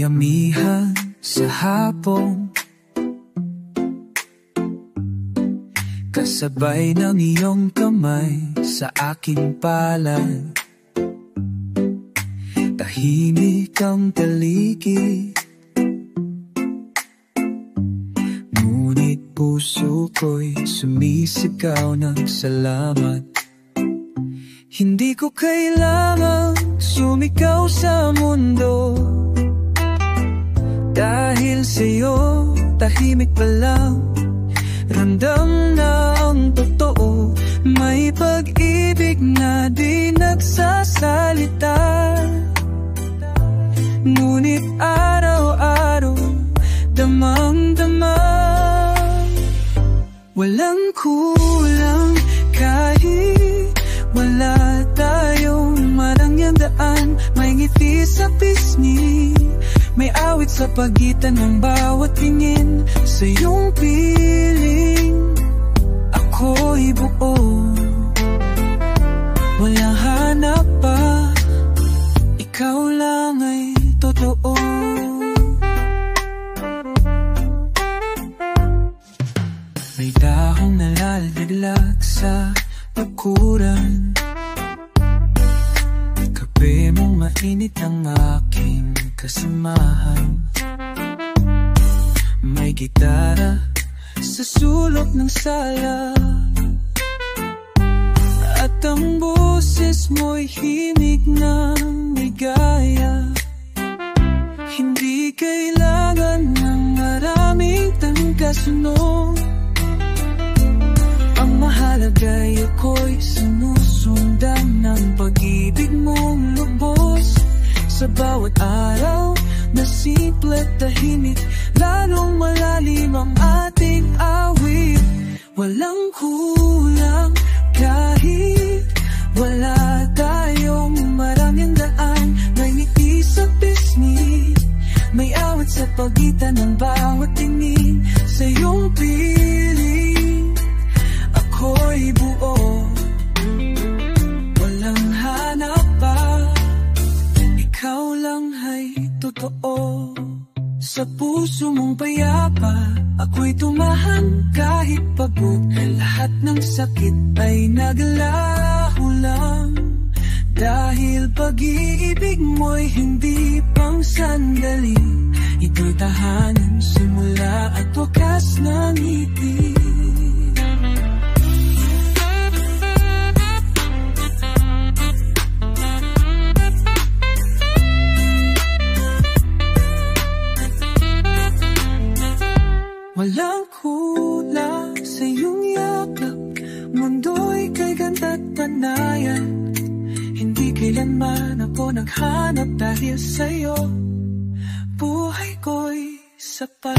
May amihan sa hapon, kasabay ng iyong kamay sa aking palad. Tahimik ang paligid, ngunit puso ko'y sumisigaw ng salamat. Hindi ko kailangang sumigaw sa mundo, dahil sa'yo tahimik pa lang, ramdam na ang totoo. May pag-ibig na di nagsasalita, ngunit araw-araw damang-dama. Walang kulang kahit wala tayong marangyang daan. May ngiti sa pisngi, may awit sa pagitan ng bawat tingin. Sa iyong piling, ako'y buo. Walang hanap pa, ikaw lang ay totoo. May dahong nalalaglag sa bakuran, kape mong mainit ang aking kasamahan. May gitara sa sulok ng sala, at ang boses mo'y himig ng ligaya. Hindi kailangan ng maraming tangkasunod, ang mahalaga'y ako'y sinusundan ng pag-ibig mong lubos. Sa bawat araw na simple at tahimik, lalong malalim ang ating awit. Walang kulang kahit wala tayong maraming daan. May ngiti sa pisngi, may awit sa pagitan ng bawat tingin. Sa iyong piling, ako'y buo. Walang hanap pa, ikaw lang ay totoo. Sa puso mong payapa, ako'y tumahan kahit pagod. Lahat ng sakit ay naglaho lang, dahil pag-iibig mo'y hindi pang sandali. Ito'y tahanan, simula at wakas ng ngiti. Walang kulang sa iyong yakap, mundo'y kay ganda't panayan. Hindi kailanman ako naghanap dahil sa'yo, buhay ko'y sapat.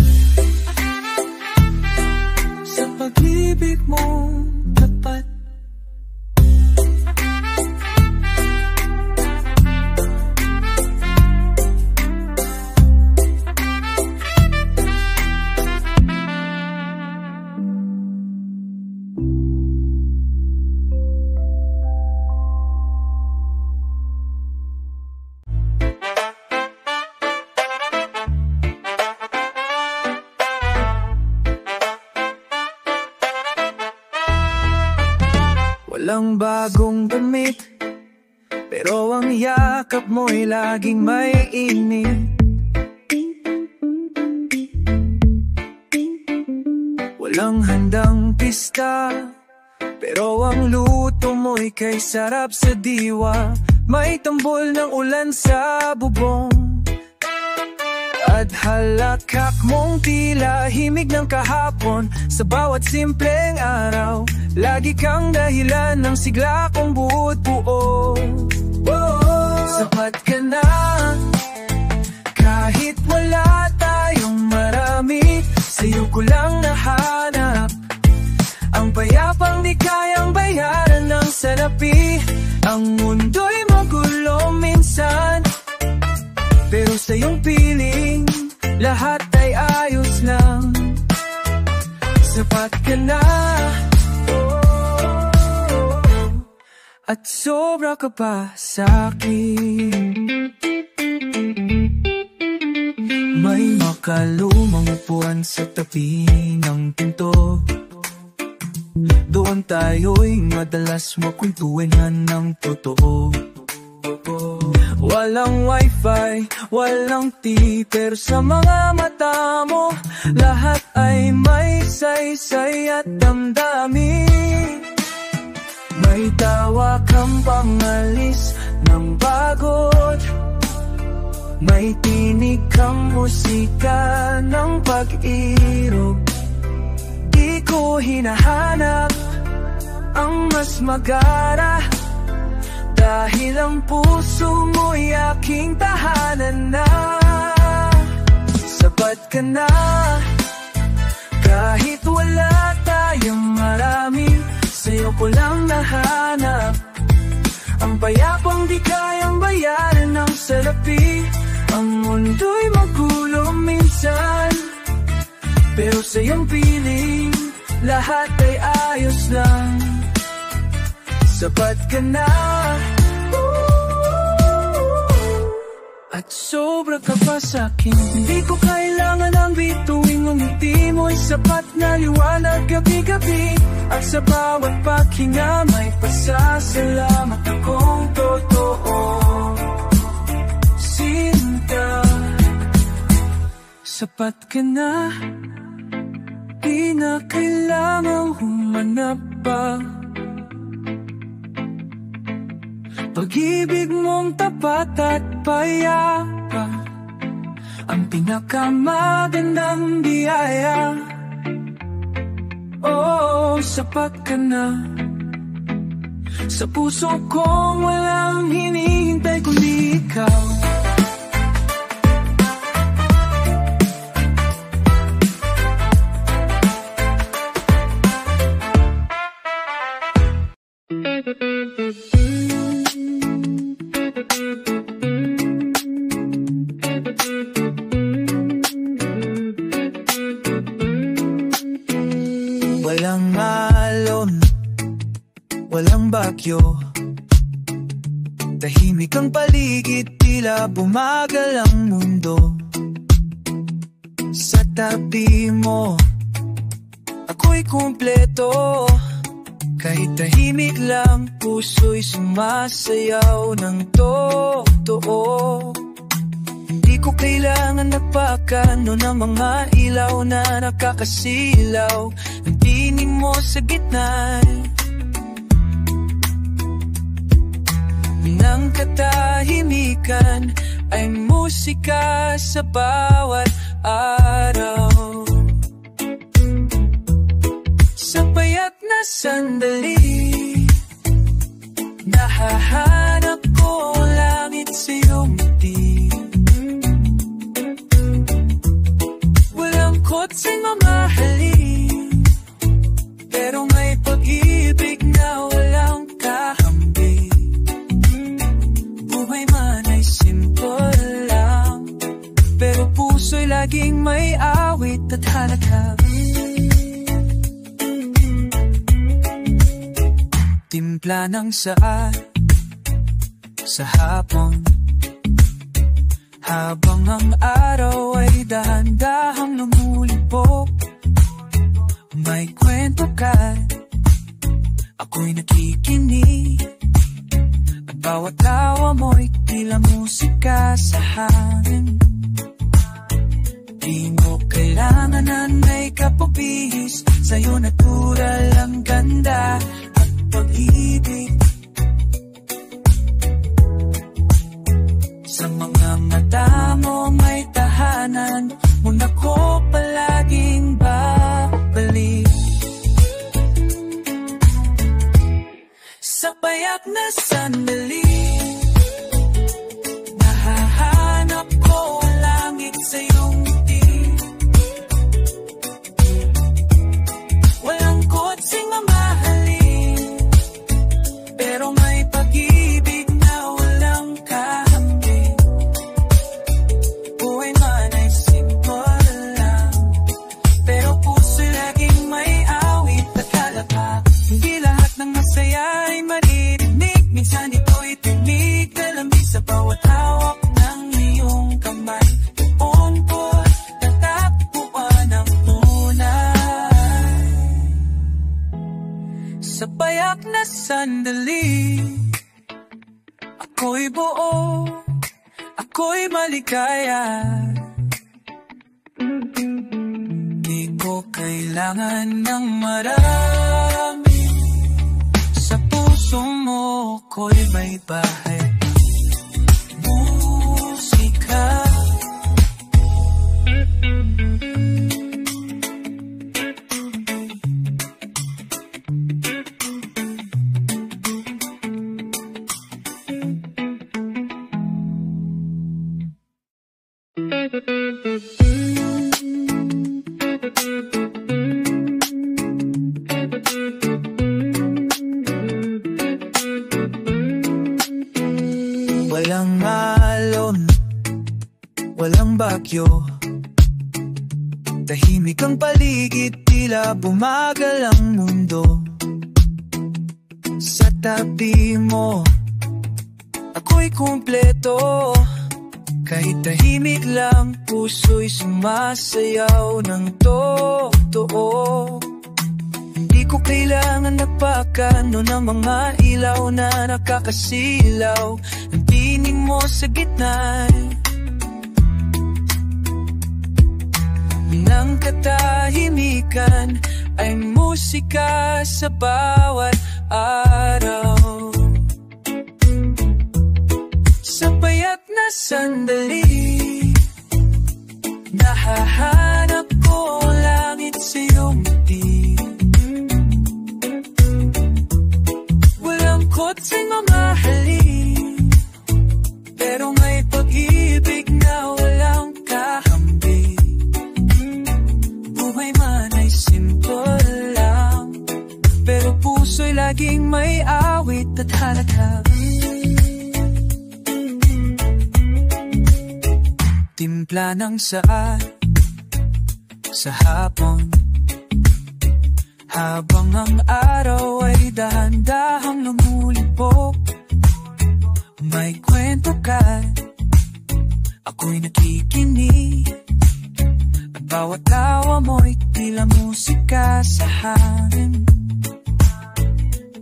Sa pag-ibig mong tapat, walang bagong damit, pero ang yakap mo'y laging may init. Walang handang pista, pero ang luto mo'y kay sarap sa diwa. May tambol ng ulan sa bubong, at halakak mong tila himig ng kahapon. Sa bawat simpleng araw, lagi kang dahilan ng sigla kong buot buo. Sapat ka na, kahit wala tayong marami. Sa'yo ko lang nahanap ang payapang di kayang bayaran ng salapi. Ang mundo'y magulo minsan, pero sa iyong piling, lahat ay ayos lang. Sapat ka na, at sobra ka pa sa'kin. pinakalumang upuan sa tabi ng pinto. Doon tayo'y madalas magkwentuhan ng totoo. Walang wifi, walang TV, pero sa mga mata mo lahat ay may saysay at damdamin. May tawa kang pangalis ng pagod, may tinig kang musika ng pag-irog. Di ko hinahanap ang mas magara, dahil ang puso mo'y aking tahanan na. Sapat ka na, kahit wala tayong marami, sa'yo ko lang nahanap ang payapang di kayang bayaran ng salapi. Ang mundo'y magulo minsan, pero sa iyong piling lahat ay ayos lang. Sapat ka na, at sobra ka pa sa'kin. Hindi ko kailangan ang bituing, ang ngiti mo'y sapat na liwanag gabi-gabi. At sa bawat paghinga may pasasalamat akong totoo. Sinta, sapat ka na, di na kailangang humanap pa. Pag-ibig mong tapat at payapa, ang pinakamagandang biyaya. Oh, sapat ka na, sa puso kong walang hinihintay kundi ikaw. Walang alon, walang bagyo, tahimik ang paligid, tila bumagal ang mundo. Sa tabi mo, ako'y kumpleto. Kahit tahimik lang, puso'y sumasayaw ng totoo. Hindi ko kailangan napakano ng mga ilaw na nakakasilaw. Ang tinig mo sa gitna ng katahimikan ay musika sa bawat araw. Sa payat na sandali, nahahanap ko ang langit sa iyong ngiti. Walang kotseng mamahalin, pero may pag-ibig na walang kahambing. Buhay man ay simple lang, pero puso'y laging may awit at halaga. Timpla ng saan sa hapon, habang ang araw ay dahan-dahang lumulubog. May kwento ka, ako'y nakikinig, at bawat tawa mo'y tila musika sa hangin. Di mo kailangan na may kapapihis, sa'yo natural ang ganda at pag-ibig. Sa mga mata mo may tahanan, muna ko palaging babalik. Sa payak na sandali, nahahanap ko ang langit sa iyong ngiti. Walang kotseng mamahalin, pero may pag-ibig na walang kahambing. Buhay man ay simple lang, pero puso'y laging may awit at halaga. Hindi lahat ng masaya ay maririnig, minsan ito'y sandali, ako'y buo, ako'y maligaya. Di ko kailangan ng marami, sa puso mo ko'y may bahay. Musika. Walang alon, walang bagyo, tahimik ang paligid, tila bumagal ang mundo. Sa tabi mo, ako'y kumpleto. Kahit tahimik lang, puso'y sumasayaw ng totoo. Hindi ko kailangan nagpakano ng mga ilaw na nakakasilaw. Ang tinig mo sa gitna ng katahimikan ay musika sa bawat araw. Sa payat na sandali, nahahanap ko ang langit sa iyong ngiti. Walang kotseng mamahalin, pero may pag-ibig na walang kakampi. Buhay man ay simple lang, pero puso'y laging may awit at halaga. Timpla ng saan sa hapon, habang ang araw ay dahan-dahang lumulubog. May kwento ka, ako'y nakikinig, at bawat tawa mo'y tila musika sa hangin.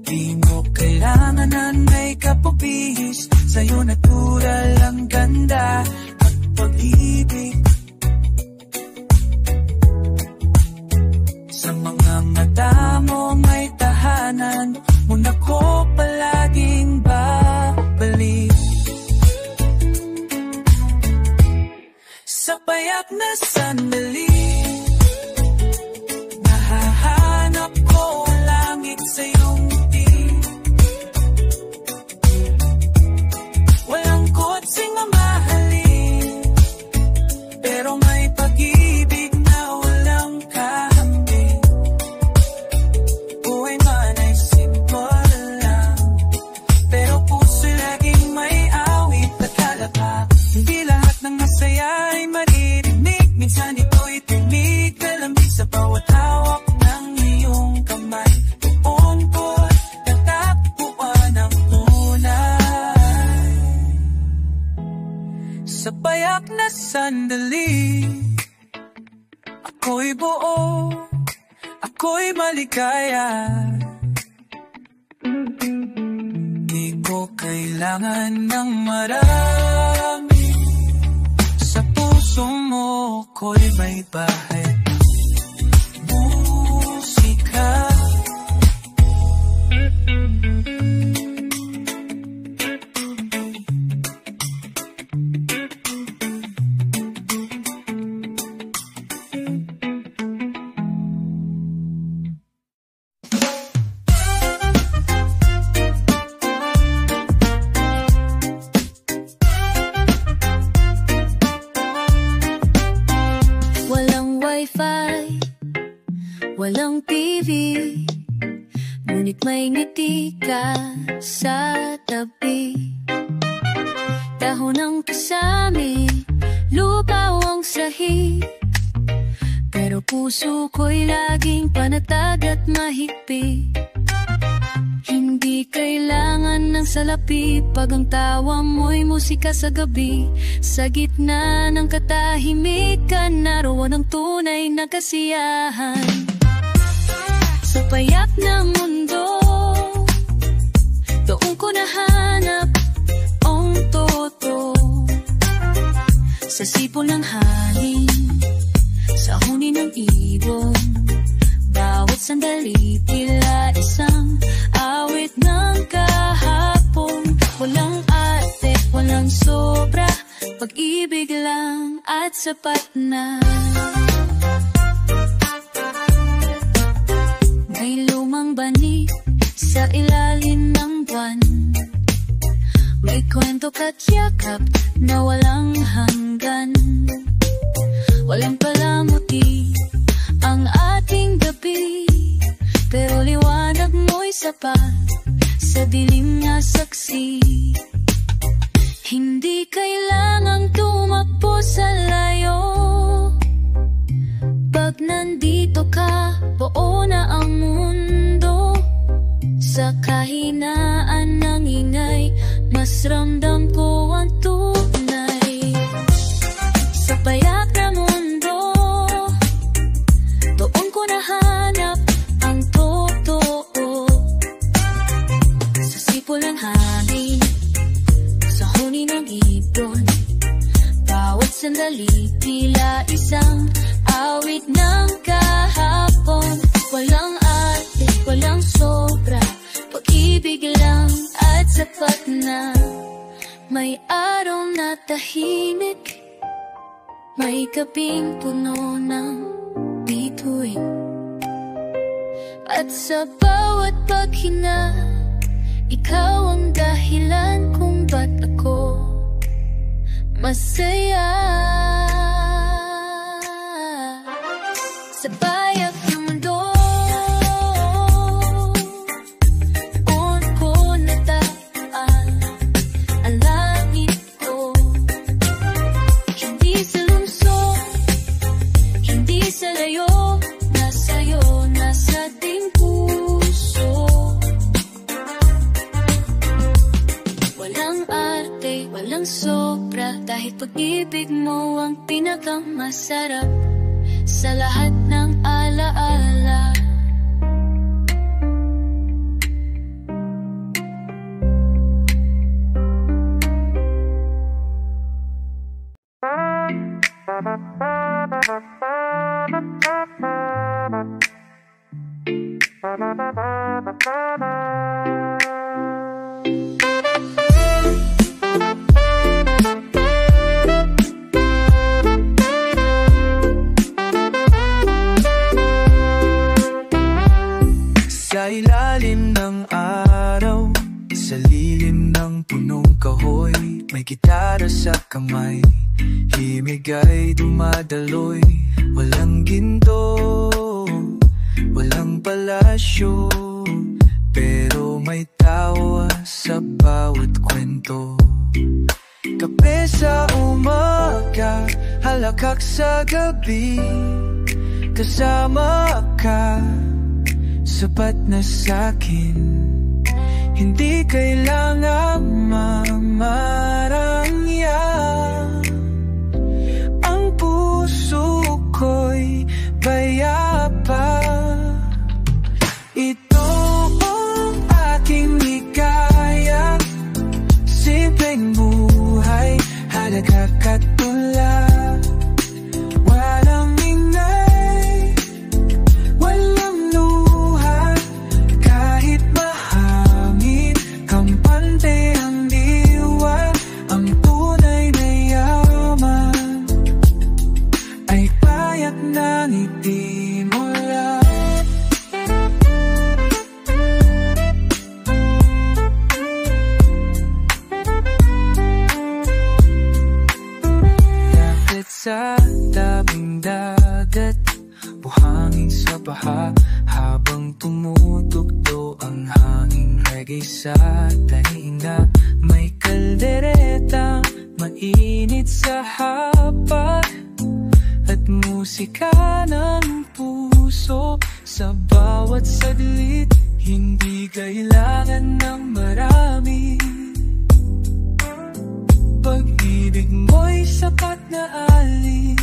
Di mo kailangan ng makeup o bihis, sa'yo natural ang ganda at pag-ibig. Sa mga mata mo may tahanan, muna ko palaging babalik. Sa payak na sandali, nahahanap ko ang langit sa iyong ngiti. Walang kotseng mamahalin, pero may pag-ibig na walang kahambing. Buhay man ay simple lang, pero puso'y laging may awit at halaga. Hindi lahat ng masaya ay maririnig, minsan ito'y tumig, kalambing sa bawat hawak ng iyong kamay. Tuon ko'y natakbuhan ang tunay. Sa payak na sandali, ako'y buo, ako'y maligaya. Di ko kailangan ng marami, sa puso mo ko'y may bahay. Musika. Walang wifi, walang TV, ngunit may ngiti ka sa tabi. Dahon ng kasami, lupaw ang sahi, pero puso ko'y laging panatag at mahigpit. Hindi kailangan ng salapi pag ang tawa mo'y musika sa gabi. Sa gitna ng katahimikan, naroon ang tunay na kasiyahan. Sa payak ng mundo, nahanap ang totoo sa sipon ng hangin, sa huni ng ibon. Bawat sandali tila isang awit ng kahapon. Walang ate, walang sobra, pag-ibig lang at sapat na. May lumang bani sa ilalim ng buwan, may kwento ka't yakap na walang hanggan. Walang palamuti ang ating gabi, pero liwanag mo'y sapat sa dilim na saksi. Hindi kailangang tumakbo sa layo, pag nandito ka, buo na ang mundo. Sa kahinaan ng ingay, mas ramdam ko ang tunay. Sa payak na mundo, doon ko nahanap ang totoo. Sa sipol ng hangin, sa huni ng ibon, bawat sandali tila isang awit ng kahapon. Walang ate, walang sobra, pag-ibig lang at sapat na. May araw na tahimik, may gabing puno ng bituin, at sa bawat paghinga, ikaw ang dahilan kung ba't ako masaya. Sa bayak ng mundo, doon ko nataan ang langit ko. Hindi sa lungsod, hindi sa layo, nasa'yo, nasa ating puso. Walang arte, walang sobra, dahil pag-ibig mo ang pinakamasarap sa lahat ng alaala. Sa ilalim ng araw, sa lilim ng punong kahoy, may gitara sa kamay, himig ay dumadaloy. Walang ginto, walang palasyo, pero may tawa sa bawat kwento. Kape sa umaga, halakak sa gabi, kasama ka, sapat na sa'kin. Hindi kailangang mamarangya, ang puso ko'y payapa. Ito ang aking ligaya, simpleng buhay, halaga't katula. Walang ingay, walang luha, kahit mahangin, kampante ang diwa. Ang tunay na yaman ay payak na ngiti mo lang. Lapit sa tabing dagat, buhangin sa baha, habang tumutugdo ang hangin reggae sa tainga. May kaldereta, mainit sa hapa, at musika ng puso sa bawat saglit. Hindi kailangan ng marami, pag-ibig mo'y sapat na alin.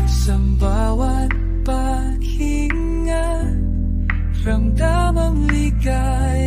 Sa bawat paghinga, ramdam ang ligaya.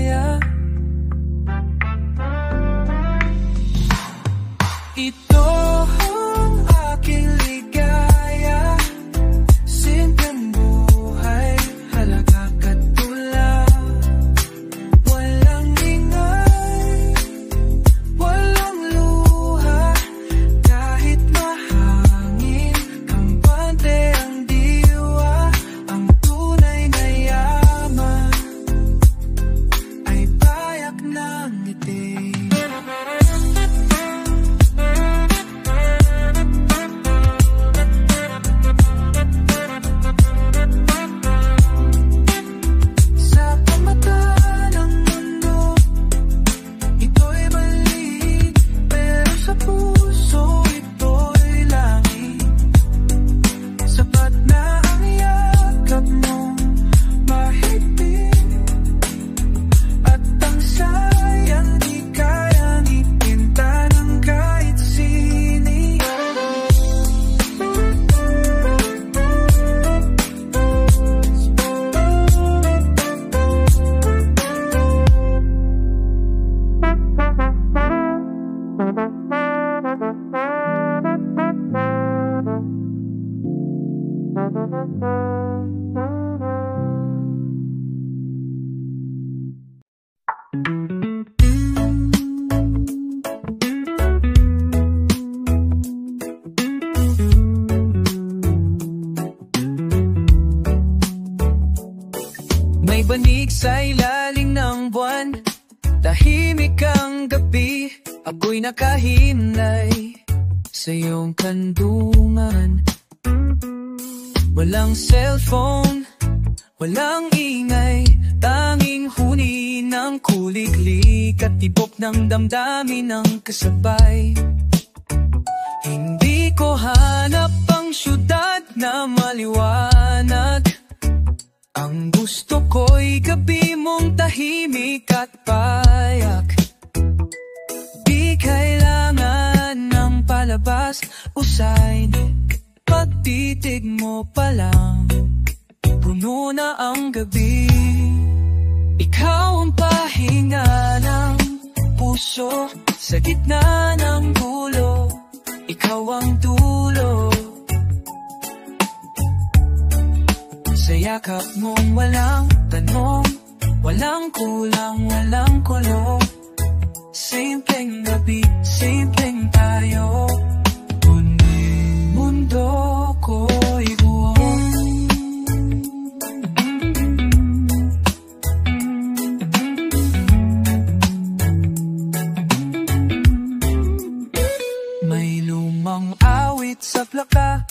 May banig sa ilalim ng buwan, tahimik ang gabi, ako'y nakahimlay sa iyong kandungan. Walang cellphone, walang ingay, tanging huni ng kuliglig at tibok ng damdamin ng kasabay. Hindi ko hanap ang syudad na maliwanag, ang gusto ko'y gabi mong tahimik at payak. Di kailangan ng palabas o sign, pagtitig mo pa lang puno na ang gabi. Ikaw ang pahinga ng puso sa gitna ng gulo, ikaw ang dulo. Sa yakap mong walang tanong, walang kulang, walang kulong. Simpleng gabi, simpleng tayo, ngunit mundo ko'y buong. May lumang awit sa plaka,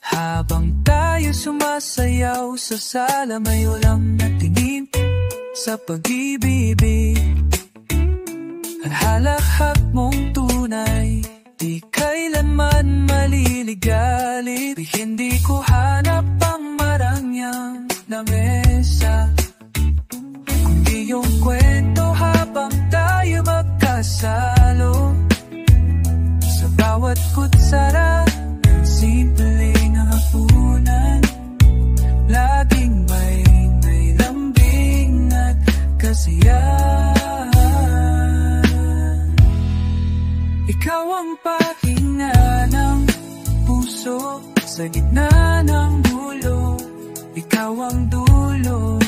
habang tayo sumasayaw sa sala, may ulam na tingin sa pag-ibig. At halakhak mong tunay, di kailanman maliligalig. Hindi ko hanap ang marangyang lamesa, kundi yung kwento habang tayo magkasalo. Sa bawat kutsara, simpleng hapunan, laging may lambing at kasiyahan. Ikaw ang pahinga ng puso sa gitna ng gulo, ikaw ang dulo.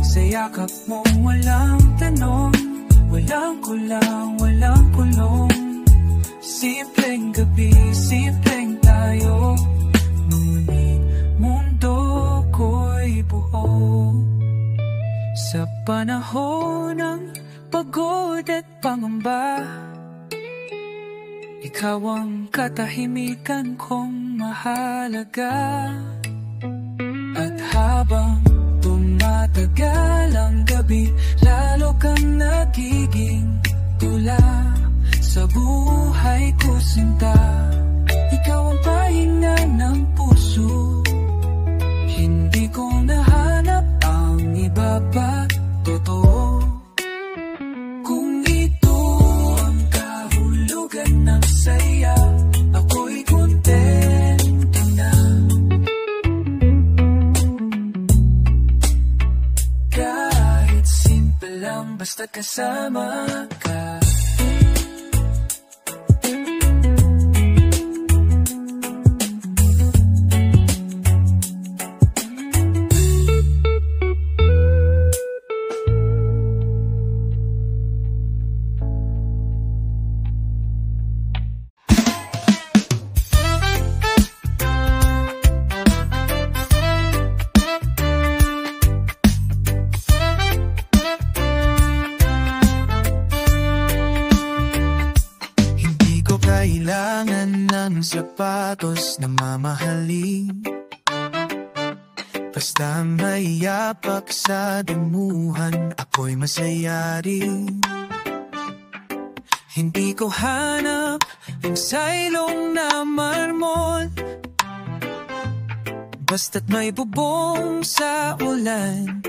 Sa yakap mong walang tanong, walang kulang, walang kulong. Simpleng gabi, simpleng tayo, ngunit mundo ko'y buo. Sa panahon ng pagod at pangamba, ikaw ang katahimikan kong mahalaga. At habang tumatagal ang gabi, lalo kang nagiging tula sa buhay ko, sinta. Ikaw ang pahinga ng puso, hindi ko nahanap ang iba pa. Totoo, kung ito ang kahulugan ng saya, ako'y kontento na. Kahit simple lang, basta kasama ka. Kailangan ng sapatos na mamahalin, basta may yapak sa damuhan, ako'y masaya rin. Hindi ko hanap ang sailong na marmol, basta't may bubong sa ulan,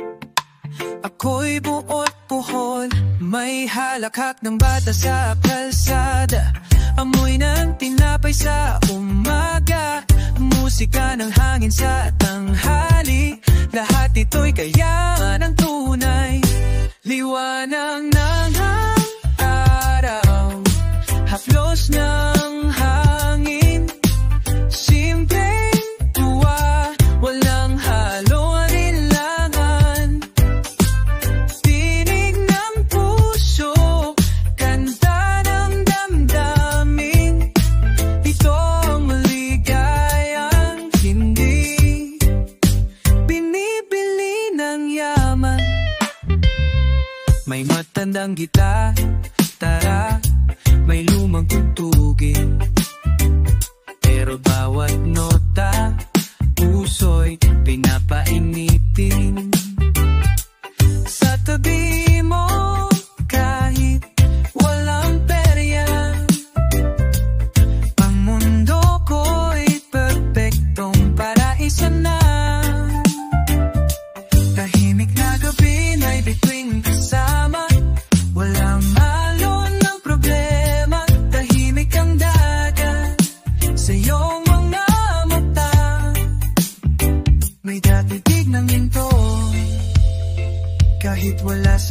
ako'y buot puhol. May halakhak ng bata sa kalsada, amoy ng tinapay sa umaga, musika ng hangin sa tanghali. Lahat ito'y kaya ng tunay, liwanag ng araw, haplos ng hangin,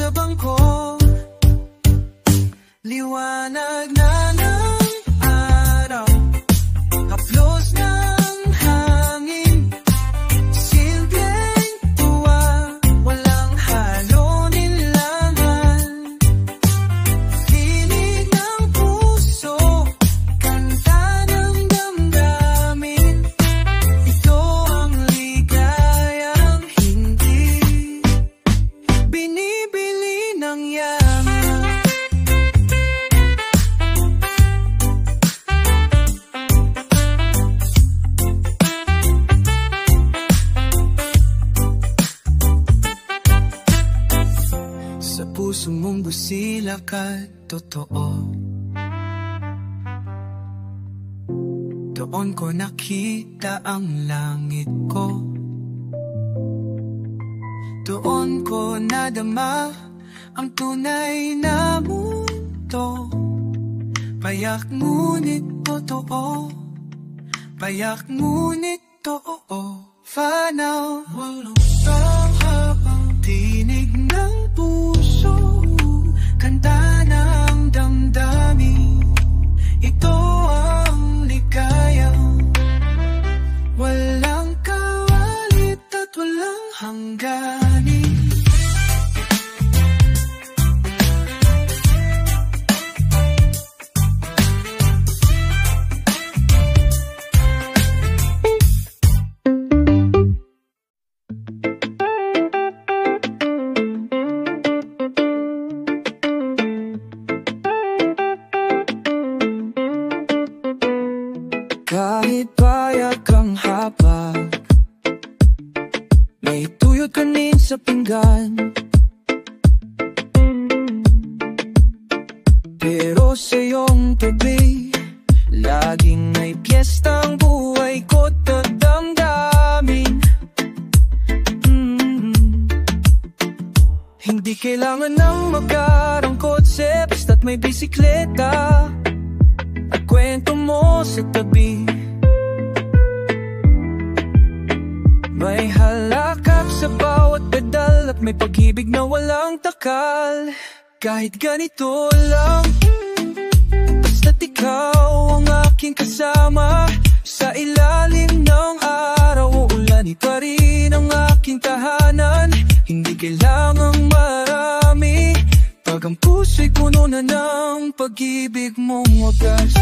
sa bangko, liwanag na ng araw, haplos ng hangin, silbing tuwa, walang halong nilangan. Tinig ng puso, kanta ng damdamin, ito ang ligayang hindi binibili ng yaman. Sa puso mong busilak at totoo, doon ko nakita ang langit ko. Doon ko nadama ang tunay na mundo. Payak ngunit totoo, payak ngunit totoo. Fanaw, walang habang tinig ng puso, kanta ng damdamin, ito ang ligaya. Walang kawalit at walang hangganin. Kahit payak ang hapag, may tuyot kanin sa pinggan, pero sa iyong tabi, laging may piyestang buhay ko't damdamin. Hindi kailangan ng magarang kotse, basta't may bisikleta at kwento mo sa tabi. May halakap sa bawat pedal at may pag-ibig na walang takal. Kahit ganito lang, basta't ikaw ang aking kasama, sa ilalim ng araw o ulan, iba rin ang aking tahanan. Hindi kailangang marami, pag ang puso'y puno na ng pag-ibig mong wagas.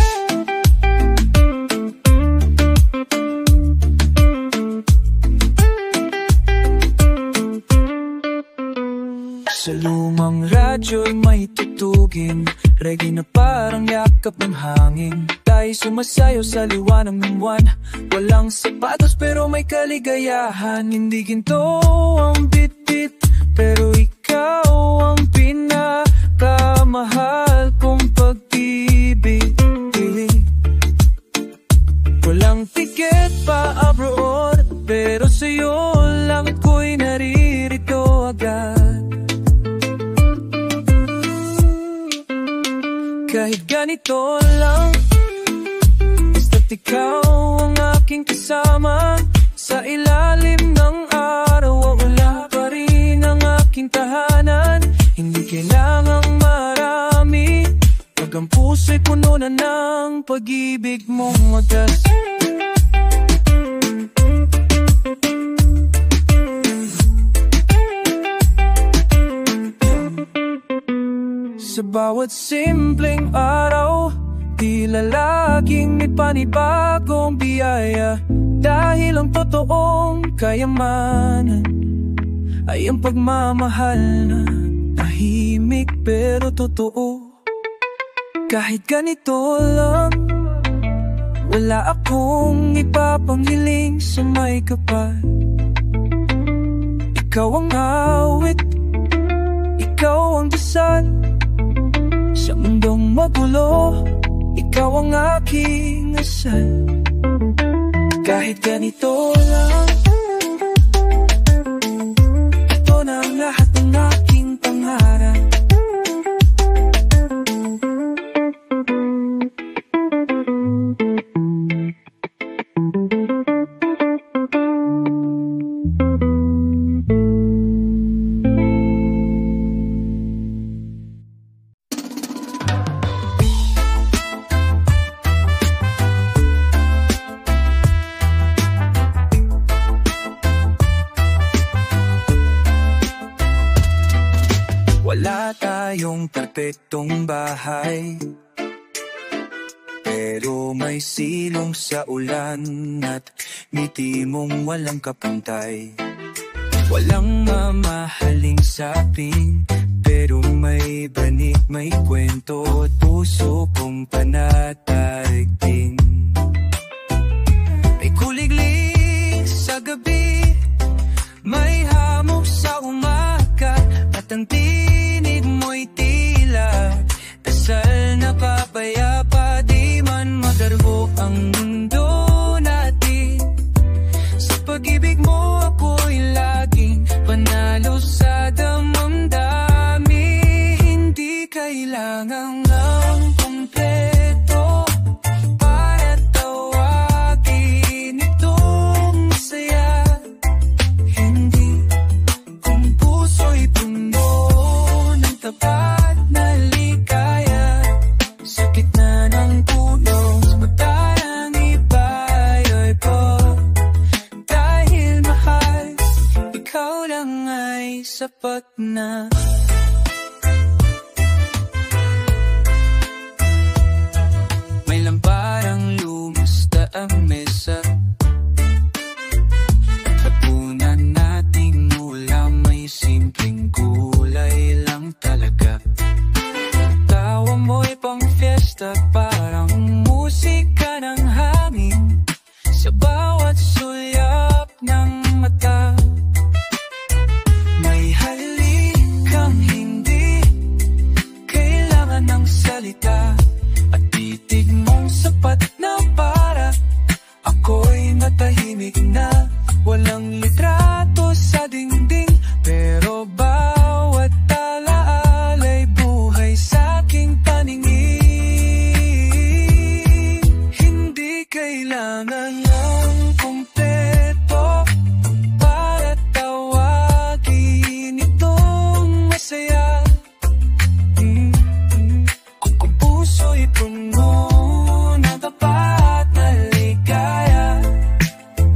Sa lumang radyo'y may tutugin, reggae na parang yakap ng hangin. Tayo sumasayaw sa liwanag ng buwan, walang sapatos pero may kaligayahan. Hindi ginto ang bit-bit, pero ikaw ang pinakamahal kong pag-ibig. Walang tiket pa abroad, pero sa'yo langit ko'y naririto agad. Kahit ganito lang, basta't ikaw ang aking kasama, sa ilalim ng araw o wala pa rin ang aking tahanan. Hindi kailangang marami, pag ang puso'y puno na ng pag-ibig mong wagas. Sa bawat simpleng araw, tila laging may panibagong biyaya. Dahil ang totoong kayamanan ay ang pagmamahal na tahimik pero totoo. Kahit ganito lang, wala akong ipapanghiling sa may kapal. Ikaw ang awit, ikaw ang dasal. Sa mundong magulo, ikaw ang aking asal. Kahit ganito lang, ito na ang lahat ng aking pangarap. iyong perpektong bahay. Pero may silong sa ulan at ngiti mong walang kapantay. Walang mamahaling saping, pero may banig, may kwento at puso kong panatagting. May kuliglig sa gabi, may hamog sa umaga, at ang tinig mo'y tila dasal na papayapa. Di man magarbo ang mundo natin, sa pag-ibig mo ako'y laging panalo sa damamdami. Hindi kailangan ng kumpleto para tawagin itong masaya. Hindi kung puso'y puno ng tapat na ligaya, sa gitna ng puno madalang iba'y po. Dahil mahal, ikaw lang ay sapat na. May lamparang lumasta ang mesa, hapunan nating ulam may simpleng gulay lang talaga. Tawa mo'y pang fiesta, parang musika ng hangin sa bawat sulyap ng mata. May halikang hindi kailangan ng salita, at titig mong sapat na para ako'y matahimik na. Walang litrato sa dingding, pero bawat alaala'y buhay sa aking paningin. Hindi kailangan ng kumpleto para tawagin itong masaya. Kung puso'y puno ng tapat na ligaya,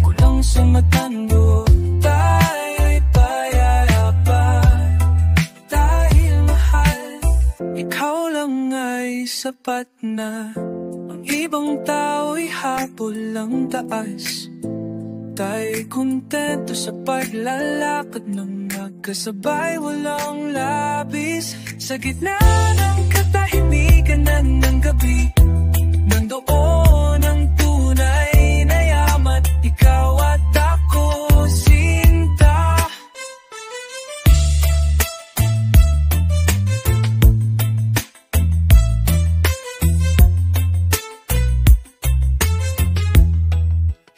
kulang sa matando tayo'y payarapan. Dahil mahal, ikaw lang ay sapat na. Ang ibang tao'y habol ang taas, tayo'y kontento sa paglalakad ng magkasabay, walang labis. Sa gitna ng katahimikan ng gabi, nandoon ang tunay na yaman. Ikaw at ako, sinta.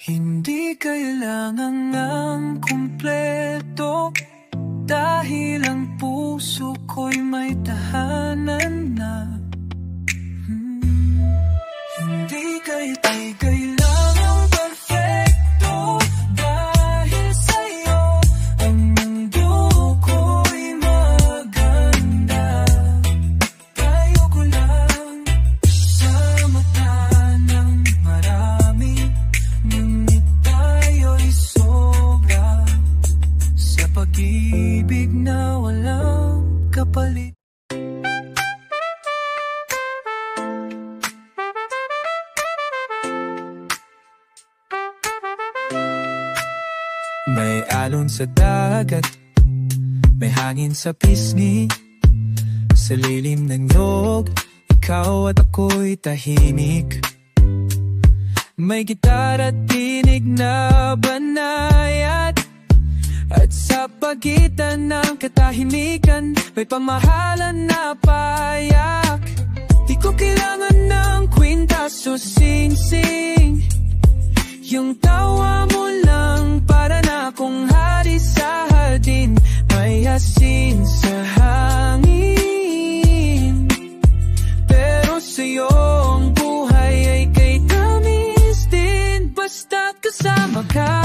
Hindi kailangan ng kumpleto, dahil ang puso ko'y may tahanan na. Hindi kailangan perfecto, dahil sa'yo ang mundo ko'y maganda. Tayo ko lang sa mata ng marami, ngunit tayo'y sobra sa pag-ibig na walang kapalit. May alon sa dagat, may hangin sa pisngi, sa lilim ng nyog, ikaw at ako'y tahimik. May gitara at tinig na banayad, at sa pagitan ng katahimikan may pamahalan na payak. Di ko kailangan ng kwintas o sing-sing, yung tawa mo lang para na akong hari sa hardin. May asin sa hangin, pero sa'yo ang buhay ay kay tamis din. Basta't kasama ka,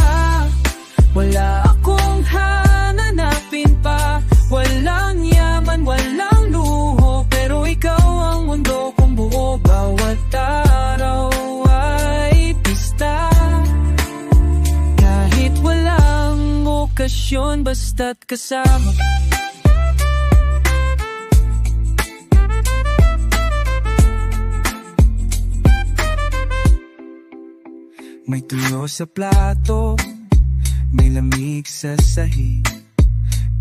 wala akong hananapin pa. Walang yaman, walang luho, pero ikaw ang mundo kong buo. Bawat araw ay pista, kahit walang okasyon, basta't kasama. May tuyo sa plato, may lamig sa sahig,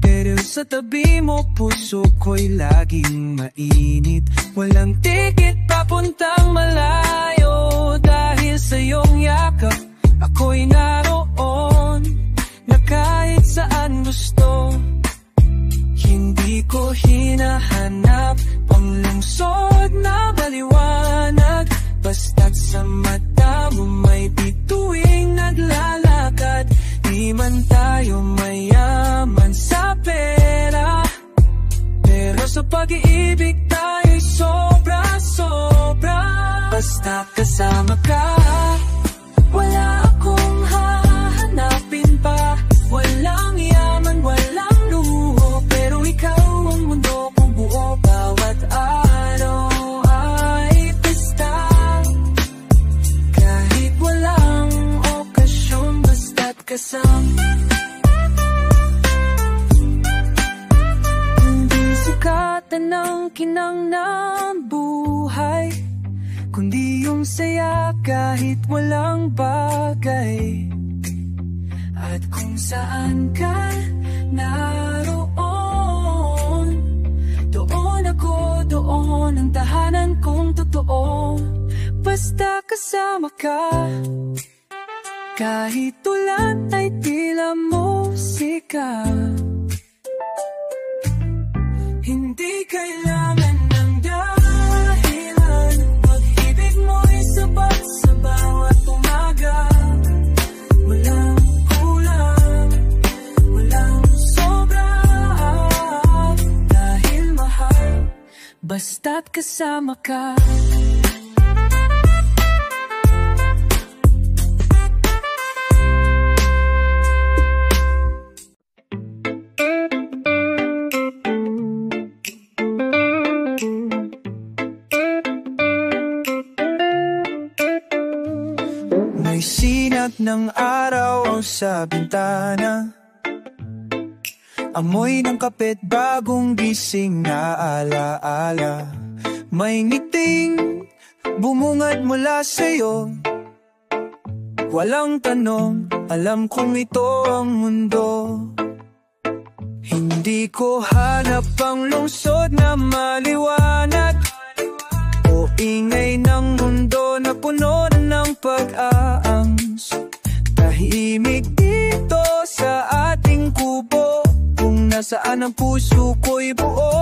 pero sa tabi mo puso ko'y laging mainit. Walang tikit papuntang malayo, dahil sa iyong yakap ako'y naroon, na kahit saan gusto. Hindi ko hinahanap ang lungsod na maliwanag, basta't sa mata mo may bituing naglalakad. Di man tayo mayaman sa pera, pero sa pag-iibig tayo'y sobra-sobra. Basta kasama ka, wala akong hahanapin pa. Walang yaman, walang luho, pero ikaw ang mundo kong buo. Bawat araw ay pista, kahit walang okasyon, basta't kasama. Hindi sukatan ng kinang ng buhay, kundi yung saya kahit walang bagay. At kung saan ka naroon, doon ako, doon ang tahanan kong totoo. Basta kasama ka, kahit ulan ay tila musika. Hindi kailangan ng dahilan, pag-ibig mo'y sapat sa bawat umaga. Walang kulang, walang sobra, dahil mahal, basta't kasama ka. May sinag ng araw sa bintana, amoy ng kapit bagong gising na alaala. May ngiting bumungad mula sa'yo, walang tanong, alam kong ito ang mundo. Hindi ko hanap ang lungsod na maliwanag, o ingay ng mundo na puno ng pag-aangs. Tahimik dito sa ating kubo, kung nasaan ang puso ko'y buo.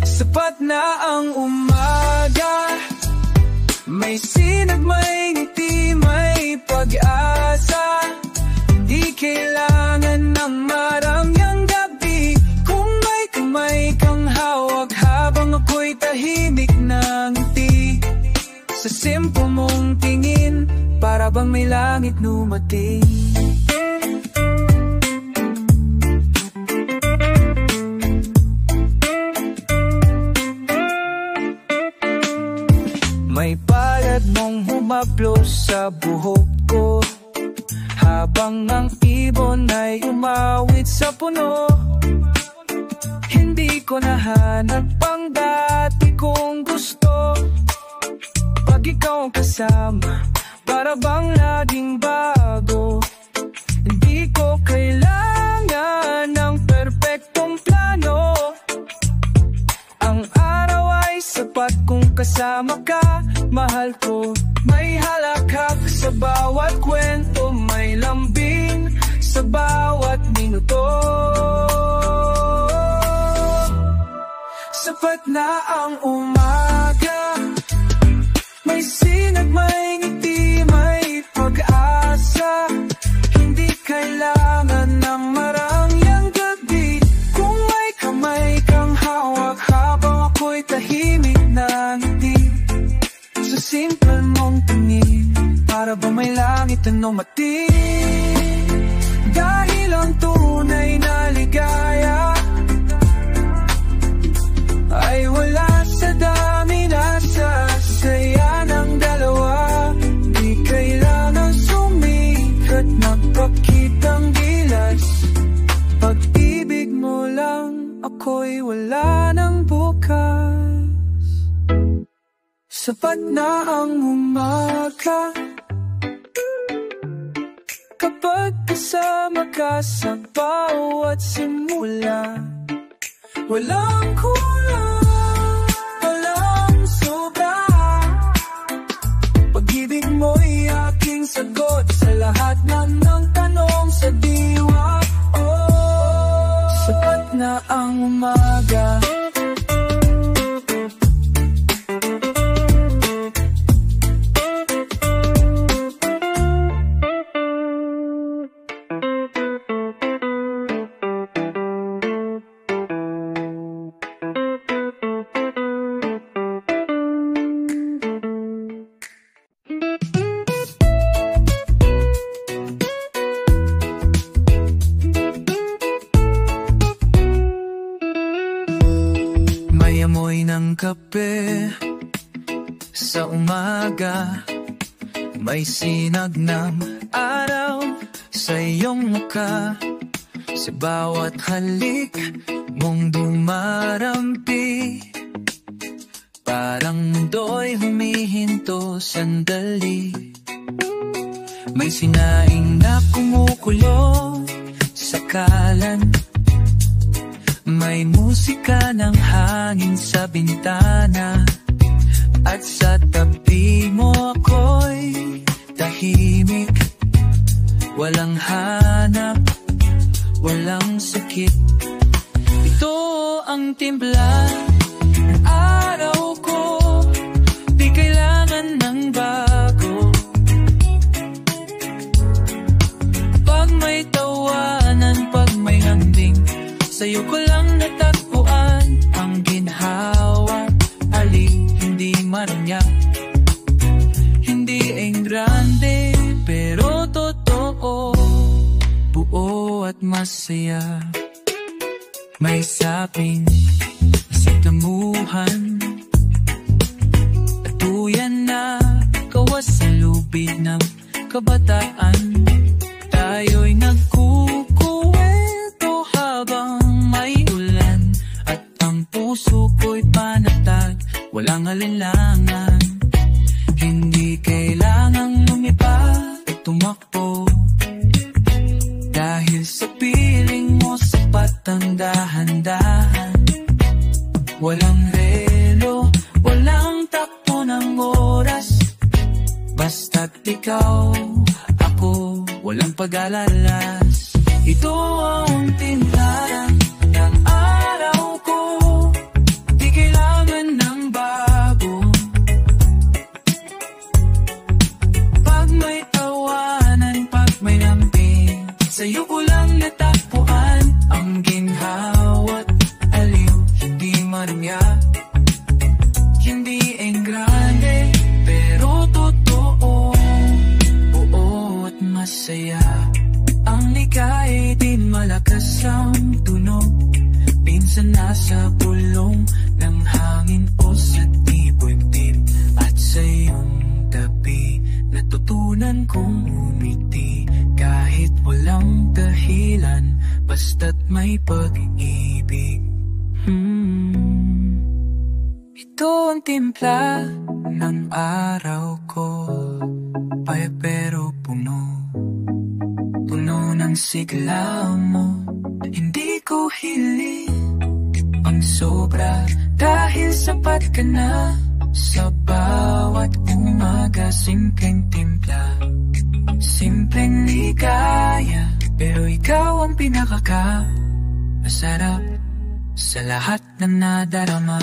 Sapat na ang umaga, may sinag, may ngiti, may pag-asa. Hindi kailangan ng maraming gabi, kung may kamay kang hawak habang ako'y tahimik na ngiti. Sa simple mong tingin, para bang may langit numating. May palad mong humaplos sa buhok ko, habang ang ibon ay umawit sa puno. Hindi ko nahanap ang dati kong gusto, pag ikaw ang kasama, para bang laging bago. Hindi ko kailangan ng perpektong plano, ang araw ay sapat kung kasama ka. Mahal ko, may halakhak sa bawat kwento, may lambing sa bawat minuto. Sapat na ang umaga, may sinag, may ngiti, may pag-asa. Hindi kailangan ng maraming gabi, kung may kamay kang hawak habang ako'y tahimik na ngiti. Sa simple mong tingin, para ba may langit na numating. Dahil ang tunay na ligaya ay wala sa dami na sa saya ng dalawa. Di kailangan sumikat, magpakitang gilas. Pag-ibig mo lang, ako'y wala ng bukas. Sapat na ang umaga kapag kasama ka sa bawat simula. Walang kulang, walang sobra. Pag-ibig mo'y aking sagot sa lahat ng tanong sa diwa. Oh, sapat na ang umaga. May amoy ng kape sa umaga, may sinag ng araw sa iyong muka. Sa bawat halik mong dumarampi, parang mundo'y humihinto sandali. May sinaing na kumukulo sa kalan, may musika ng hangin sa bintana, at sa tabi mo ako'y tahimik. Walang hanap, walang sakit. Ito ang timpla ng araw ko, di kailangan ng bago. Pag may tawanan, pag may hambing, sa'yo ko lang natagpuan ang ginhawa. Alin, hindi maranya, hindi engrande, pero totoo, buo at masaya. May saping sa damuhan, at tuyan na kawas sa lubid ng kabataan. Tayo'y nagkukuwento habang may ulan, at ang puso ko'y panatag, walang alinlangan. Hindi kailangang lumipat at tumakbo, dahil sa piling mo sapat ang dahan-dahan. Walang relo, walang takbo ng oras, basta't ikaw, ako, walang pag-alalas. Ito ang tindahan ng araw ko, di kailangan ng bago. Pag may tawanan, pag may lamping, sa'yo ko lang natagpuan ang ginhawa't aliw. Hindi marumya, hindi engrande, pero totoo, buo at masaya. Ang lika'y di malakas ang tunog, minsan nasa bulong ng hangin o sa tibon-tib. At sa iyong tabi, natutunan kong umiti, kahit walang dahilan, basta't may pag-ibig. Ito ang timpla ng araw ko, payat pero puno, puno ng sigla mo. Hindi ko hiling ang sobra, dahil sapat ka na sa bawat umaga. Simpleng timpla, simpleng ligaya, pero ikaw ang pinakaka masarap sa lahat ng nadarama.